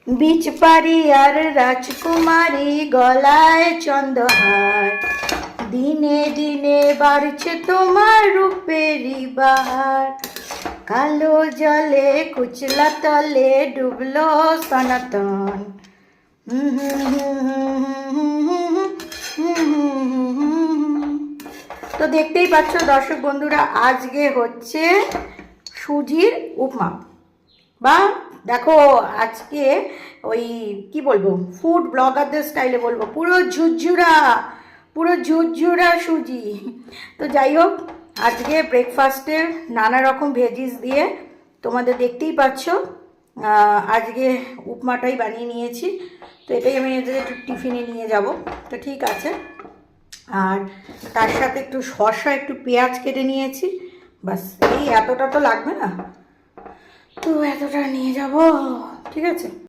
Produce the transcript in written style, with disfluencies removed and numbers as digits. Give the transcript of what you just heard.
Beech পারি আর রাজকুমারী গলায় চন্দ্রহার, দিনে দিনে বাড়ছে তোমার রূপেরই বাহার। কালো জলে কুচলা তলে ডুবলো সনাতন। তো দেখতেই পাচ্ছ দর্শক বন্ধুরা, আজকে হচ্ছে সুজির উপমা, বা দেখো আজকে ওই কি বলবো, ফুড ব্লগারদের স্টাইলে বলবো, পুরো ঝুরঝুরা সুজি। তো যাই হোক, আজকে ব্রেকফাস্টের নানা রকম ভেজিস দিয়ে তোমাদের দেখতেই পাচ্ছ আজকে উপমাটাই বানিয়ে নিয়েছি। তো এটাই আমি একটু টিফিনে নিয়ে যাব। তো ঠিক আছে, আর তার সাথে একটু শসা, একটু পেঁয়াজ কেটে নিয়েছি, বাস এই এতটা তো লাগবে না, তো এতটা নিয়ে যাব, ঠিক আছে।